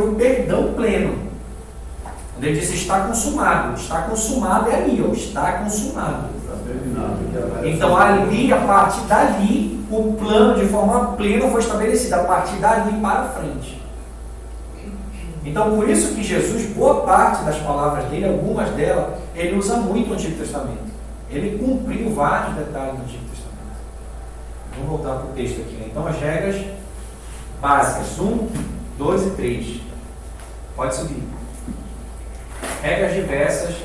foi o perdão pleno. Quando ele disse está consumado é ali, ó, está consumado. Está terminado. Então ali, a partir dali, o plano de forma plena foi estabelecido, a partir dali para frente. Então por isso que Jesus, boa parte das palavras dele, algumas delas, ele usa muito o Antigo Testamento. Ele cumpriu vários detalhes do Antigo Testamento. Vamos voltar para o texto aqui, né? Então as regras básicas, 1, 2 e 3. Pode subir. Regras diversas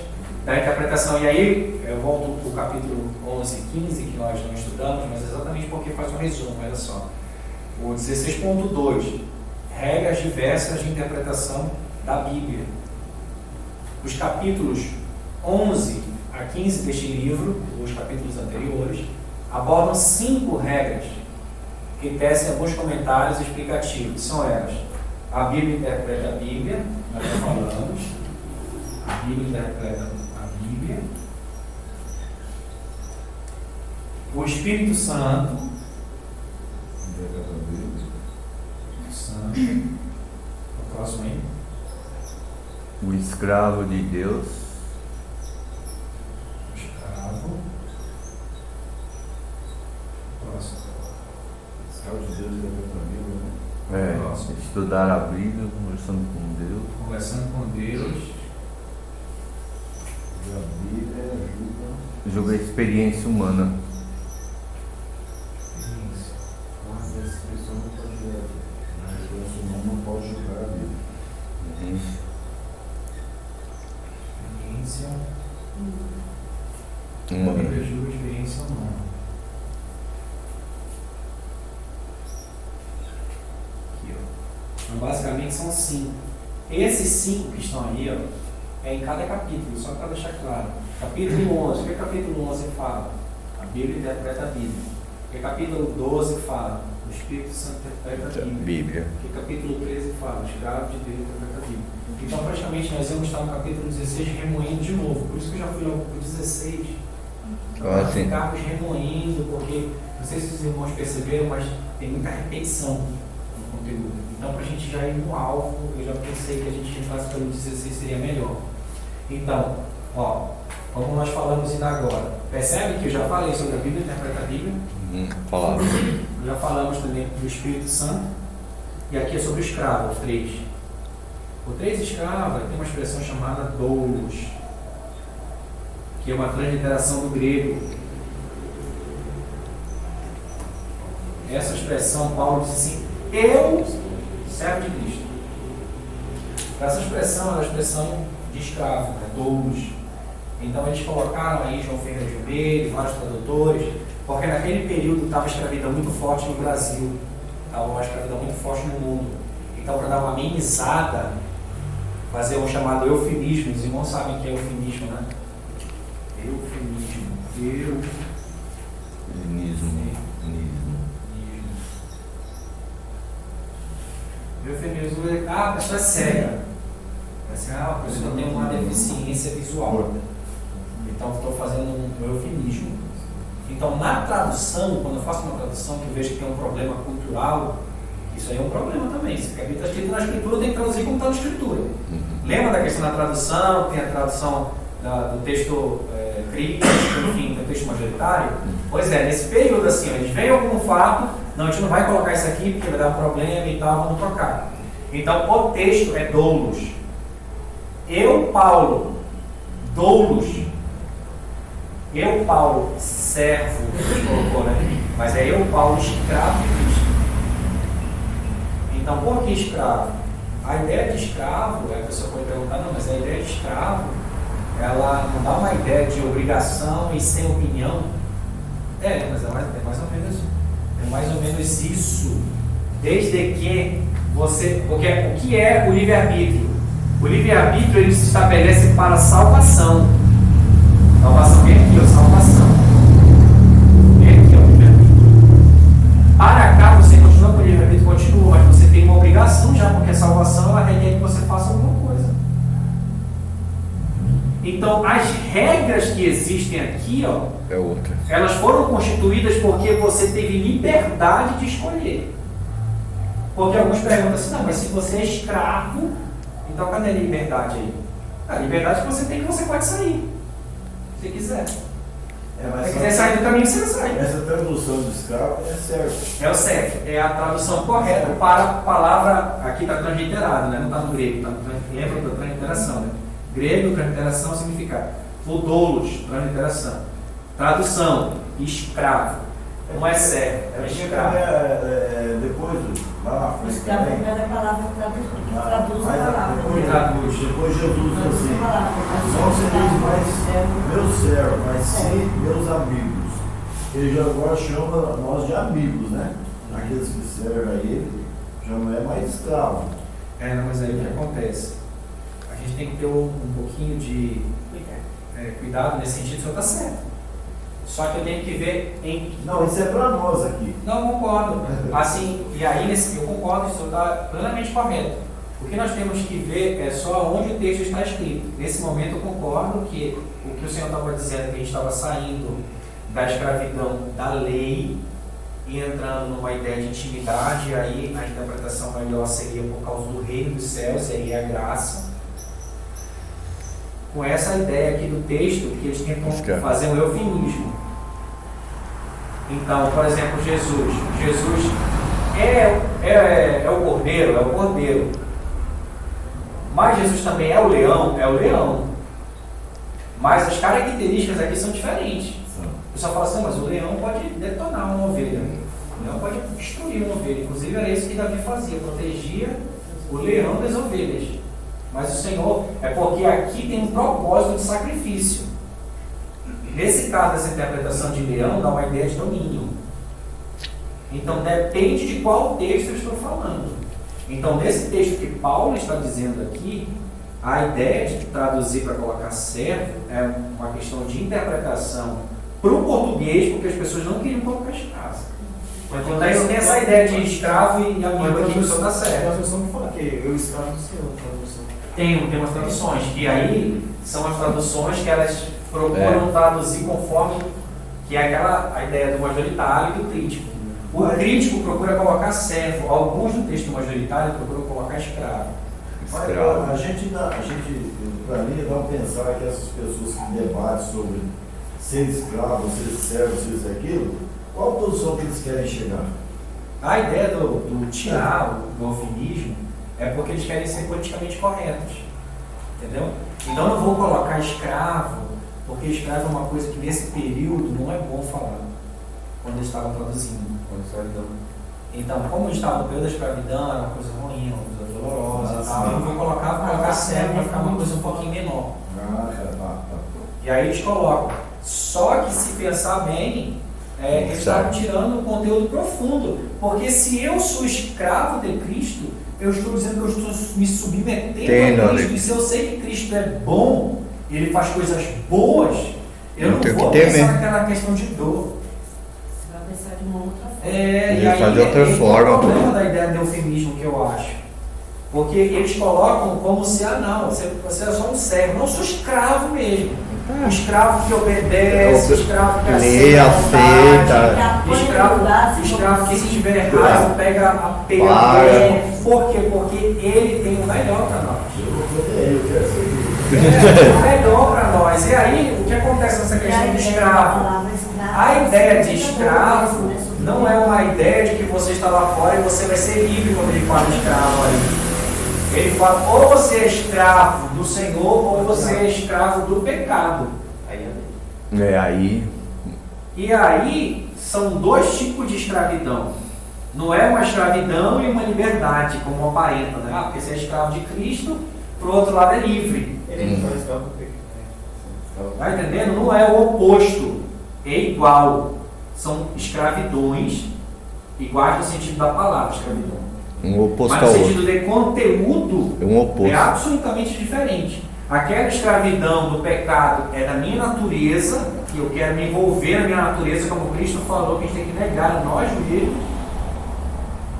da interpretação. E aí, eu volto para o capítulo 11 e 15, que nós não estudamos, mas exatamente porque faz um resumo, olha só. O 16.2, regras diversas de interpretação da Bíblia. Os capítulos 11 a 15 deste livro, os capítulos anteriores, abordam 5 regras que tecem alguns comentários explicativos. São elas: a Bíblia interpreta a Bíblia, nós já falamos. A Bíblia interpreta a Bíblia. O Espírito Santo. O próximo aí. O escravo de Deus. O escravo. O próximo. Escravo de Deus interpreta a Bíblia, né? Estudar a Bíblia, conversando com Deus. Conversando com Deus. E a Bíblia ajuda. Julga a experiência humana. Isso. Mas essa expressão não pode julgar. A experiência humana não pode julgar a Bíblia. Experiência Humana. Bíblia julga a experiência humana. Aqui, ó. Então, basicamente são 5. Esses 5 que estão aí, ó, é em cada capítulo, só para deixar claro. Capítulo 11, o que o capítulo 11 fala? A Bíblia interpreta a Bíblia. O que capítulo 12 fala? O Espírito Santo interpreta a Bíblia. O que capítulo 13 fala? O escravo de Deus interpreta a Bíblia. Então, praticamente, nós vamos estar no capítulo 16 remoendo de novo. Por isso que eu já fui logo para o 16. Para ficarmos remoendo, porque não sei se os irmãos perceberam, mas tem muita repetição no conteúdo. Então, para a gente já ir no alvo, eu já pensei que a gente entrasse pelo 16 seria melhor. Então, ó, como nós falamos ainda agora, percebe que eu já falei sobre a Bíblia, interpreta a Bíblia? Palavra. Já falamos também do Espírito Santo. E aqui é sobre o escravo, o 3. O 3 escravo tem uma expressão chamada doulos, que é uma transliteração do grego. Essa expressão, Paulo diz assim: eu, servo de Cristo. Essa expressão é uma expressão de escravo, né? Doulos. Então eles colocaram aí João Ferreira de Almeida, vários tradutores, porque naquele período estava a escravidão muito forte no Brasil, estava uma escravidão muito forte no mundo. Então, para dar uma amenizada, fazer um chamado eufemismo. Os irmãos sabem o que é eufemismo, né? Eufemismo. Eufemismo é: a pessoa é cega. Assim, a pessoa tem uma deficiência visual. Então, estou fazendo um eufemismo. Então, na tradução, quando eu faço uma tradução que eu vejo que tem um problema cultural, isso aí é um problema também. Se está escrito na escritura, tem que traduzir como está na escritura. Lembra da questão da tradução? Tem a tradução do texto crítico, enfim, do texto majoritário? Pois é, nesse período assim, eles veem algum fato, não, a gente não vai colocar isso aqui porque vai dar um problema e tal, vamos trocar. Então, o texto é doulos. Eu, Paulo, doulos. Eu, Paulo, servo, que colocou, né? Mas é eu, Paulo, escravo de Cristo. Então, por que escravo? A ideia de escravo, a pessoa pode perguntar, não, mas a ideia de escravo, ela não dá uma ideia de obrigação e sem opinião. Mas é mais ou menos isso. Desde que você... Porque o que é o livre-arbítrio? O livre-arbítrio, ele se estabelece para salvação. Salvação vem aqui, ó, salvação. Vem aqui, ó, livre-arbítrio. Para cá, você continua com o livre-arbítrio, continua, mas você tem uma obrigação já, porque a salvação, ela requer que você faça alguma coisa. Então, as regras que existem aqui, ó, elas foram constituídas porque você teve liberdade de escolher. Porque alguns perguntam assim, não, mas se você é escravo, então cadê a liberdade aí? A liberdade que você tem, que você pode sair, se quiser. Se quiser sair do caminho, você sai. Essa tradução de escravo é servo. É o certo, é a tradução correta para a palavra, aqui está transliterado, né? Não está no grego, lembra da transliteração, né? Grego, transliteração significa doulos, transliteração. Tradução, escravo. Não é servo, é escravo. Depois, lá na frente Escravo também. é a palavra que traduz a Mas palavra. depois Jesus diz assim, não sereis mais meus servos, mas sim meus amigos. Ele já agora chama nós de amigos, né? Aqueles que servem a ele, já não é mais escravo. Não, mas aí o que acontece? A gente tem que ter um pouquinho de cuidado nesse sentido, o senhor está certo. Só que eu tenho que ver em... Não, isso é para nós aqui. Não, concordo. Assim, e aí eu concordo, isso está plenamente correto. O que nós temos que ver é só onde o texto está escrito. Nesse momento eu concordo que o que o senhor estava dizendo, que a gente estava saindo da escravidão da lei e entrando numa ideia de intimidade, aí a interpretação melhor seria por causa do reino dos céus, e aí a graça. Com essa ideia aqui do texto, que eles tentam fazer um eufemismo. Então, por exemplo, Jesus é o cordeiro, mas Jesus também é o leão, mas as características aqui são diferentes. O pessoal fala assim, mas o leão pode detonar uma ovelha, o leão pode destruir uma ovelha, inclusive era isso que Davi fazia, protegia o leão das ovelhas. Mas o Senhor, é porque aqui tem um propósito de sacrifício. Nesse caso, essa interpretação de leão dá uma ideia de domínio. Então, depende de qual texto eu estou falando. Então, nesse texto que Paulo está dizendo aqui, a ideia de traduzir para colocar servo é uma questão de interpretação para o português, porque as pessoas não queriam colocar escravo. Então, daí eu tenho essa ideia de escravo e amigo aqui, o senhor está certo. Tem uma tradução que fala que eu escravo do Senhor, tradução. Tem umas traduções, que aí são as traduções que elas procuram traduzir conforme, que é a ideia do majoritário e do crítico. O crítico procura colocar servo, alguns do texto majoritário procuram colocar escravo. A gente, para mim, dá um pensar que essas pessoas que debatem sobre ser escravo, ser servo, ser isso e aquilo, qual a posição que eles querem chegar? A ideia do tirar, do eufemismo, é porque eles querem ser politicamente corretos. Entendeu? Então eu não vou colocar escravo, porque escravo é uma coisa que nesse período não é bom falar, quando eles estavam traduzindo. Então, como estava no período da escravidão, era uma coisa ruim, uma coisa dolorosa e tal, eu não vou colocar servo para ficar uma coisa um pouquinho menor. E aí eles colocam. Só que se pensar bem, eles estavam tirando o conteúdo profundo. Porque se eu sou escravo de Cristo, eu estou dizendo que eu estou me submetendo a Cristo. E se eu sei que Cristo é bom, ele faz coisas boas, eu não vou pensar naquela questão de dor. Você vai pensar de uma outra forma. E aí de outra forma, é o problema da ideia de eufemismo que eu acho. Porque eles colocam como se, não, você é só um servo. Não, eu sou escravo mesmo. Um escravo que obedece, escravo que aceita, escravo que se tiver raiva pega a pena dele. Por quê? Porque ele tem o melhor para nós. O melhor para nós. E aí, o que acontece nessa questão de escravo? A ideia de escravo não é uma ideia de que você está lá fora e você vai ser livre quando ele fala escravo aí. Ele fala, ou você é escravo do Senhor, ou você é escravo do pecado. E aí, são dois tipos de escravidão. Não é uma escravidão e uma liberdade, como aparenta, né? Porque você é escravo de Cristo, pro outro lado é livre. Ele não faz escravo do pecado. Tá entendendo? Não é o oposto, é igual. São escravidões iguais no sentido da palavra, escravidão. Um oposto mas ao no outro. sentido de conteúdo oposto. É absolutamente diferente. Aquela escravidão do pecado é da minha natureza, que eu quero me envolver na minha natureza, como Cristo falou, que a gente tem que negar a nós mesmos.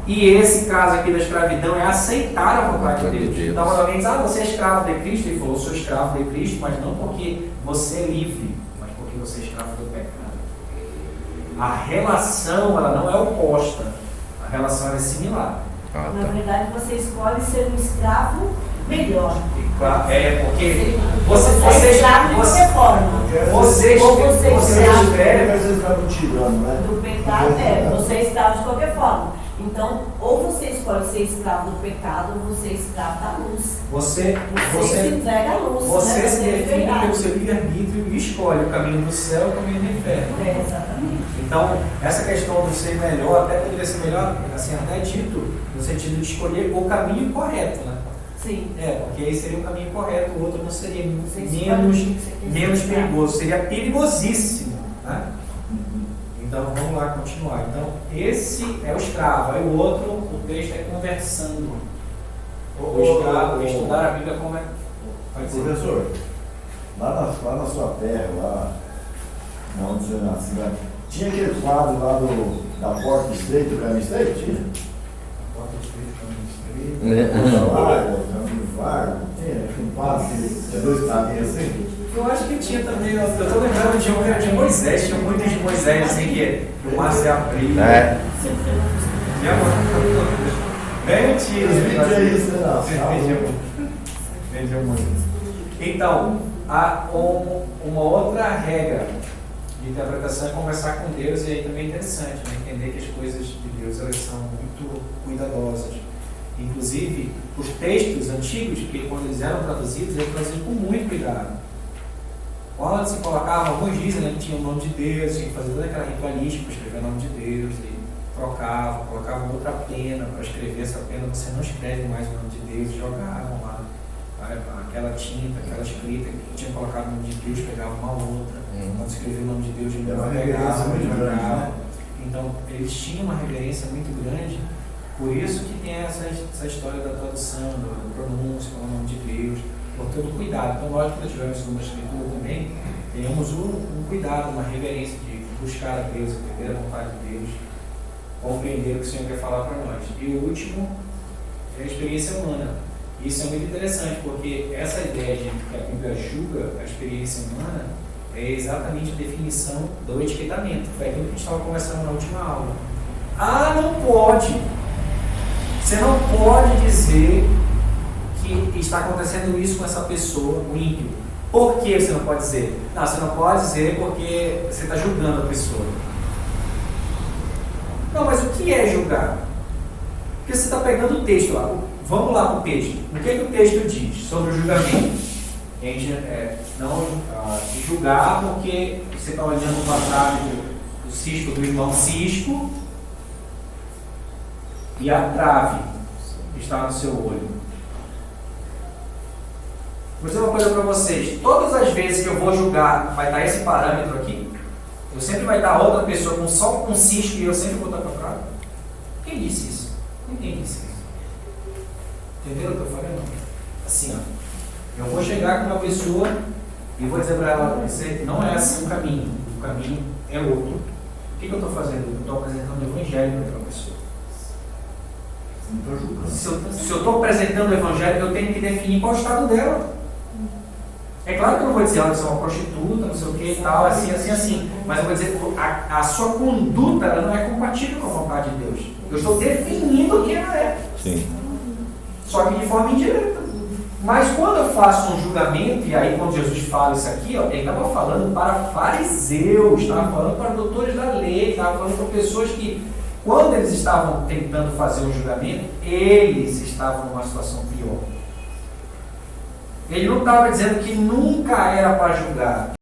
E esse caso aqui da escravidão é aceitar a vontade de Deus. Então, quando alguém diz, você é escravo de Cristo, ele falou, sou escravo de Cristo, mas não porque você é livre, mas porque você é escravo do pecado. A relação, ela não é oposta, a relação é similar. Ah, Na tá. verdade, você escolhe ser um escravo melhor. É, porque Você é escravo de qualquer forma. você Ou você é escravo escreve. Mas vocês estavam tirando, né? do pecado, você é escravo de qualquer forma. Então, ou você escolhe ser escravo do pecado, ou você é escravo da luz. Você se entrega à luz. Você né? se define liberado. pelo seu livre-arbítrio e escolhe o caminho do céu e o caminho do inferno. É, exatamente. Então, essa questão do ser melhor, até poderia ser melhor, assim, até dito, no sentido de escolher o caminho correto, né? Sim. Porque aí seria o caminho correto, o outro não seria Você escolhe o que você quiser. menos perigoso, seria perigosíssimo, né? Então, vamos lá continuar. Então, esse é o escravo, aí o outro, o texto é conversando. O escravo, estudar a Bíblia como é... Pode dizer. Professor, lá na sua terra, lá onde você nasceu, né? Tinha aquele quadro lá da porta estreita, do caminho estreito? Tinha? Porta estreita, caminho estreito. Caminho vago, tinha um quadro que tinha dois caminhos assim? Eu acho que tinha também, eu tô lembrando de um que era de Moisés, tinha muitos de Moisés, assim, que o mar se abriu. É. Bem antigo. Os vídeos aí, você não, Vendiam muito. Então, há uma outra regra de interpretação é conversar com Deus, e aí também é interessante, né? Entender que as coisas de Deus elas são muito cuidadosas. Inclusive, os textos antigos, que quando eles eram traduzidos com muito cuidado. Quando se colocava, alguns dizem, né, que tinha o nome de Deus, tinha que fazer toda aquela ritualística para escrever o nome de Deus, e colocavam outra pena para escrever essa pena, você não escreve mais o nome de Deus, jogavam lá aquela tinta, aquela escrita que tinha colocado o nome de Deus, pegavam uma outra, quando escrevia o nome de Deus, É uma reverência muito grande, né? Então, eles tinham uma reverência muito grande, por isso que tem essa história da tradução, do pronúncio, com o nome de Deus, por todo cuidado. Então, nós, quando tivermos uma escritura também, tenhamos um cuidado, uma reverência de buscar a Deus, entender a vontade de Deus, compreender o que o Senhor quer falar para nós. E o último é a experiência humana. Isso é muito interessante, porque essa ideia de que a Bíblia julga a experiência humana é exatamente a definição do etiquetamento. Foi aquilo que a gente estava conversando na última aula. Não pode. Você não pode dizer que está acontecendo isso com essa pessoa, o ímpio. Por que você não pode dizer? Não, você não pode dizer porque você está julgando a pessoa. Não, mas o que é julgar? Porque você está pegando o texto lá. Vamos lá para o texto. O que o texto diz sobre o julgamento? A gente não julgar porque você está olhando para trás do cisco do irmão cisco e a trave que está no seu olho. Vou dizer uma coisa para vocês. Todas as vezes que eu vou julgar, vai estar esse parâmetro aqui. Eu sempre vai estar outra pessoa com só um cisco e eu sempre vou estar para trás. Quem disse isso? Ninguém disse isso. Entendeu o que eu falei? Assim, ó. Eu vou chegar com uma pessoa e vou dizer para ela, você não é assim o caminho é outro. O que eu estou fazendo? Eu estou apresentando o evangelho para aquela pessoa. Não estou julgando. Se eu estou apresentando o evangelho, eu tenho que definir qual é o estado dela. É claro que eu não vou dizer, olha, você é uma prostituta, não sei o que e tal, assim. Mas eu vou dizer, a sua conduta ela não é compatível com a vontade de Deus. Eu estou definindo quem ela é. Sim. Só que de forma indireta. Mas quando eu faço um julgamento, e aí quando Jesus fala isso aqui, ó, ele estava falando para fariseus, estava falando para doutores da lei, estava falando para pessoas que, quando eles estavam tentando fazer um julgamento, eles estavam numa situação pior. Ele não estava dizendo que nunca era para julgar.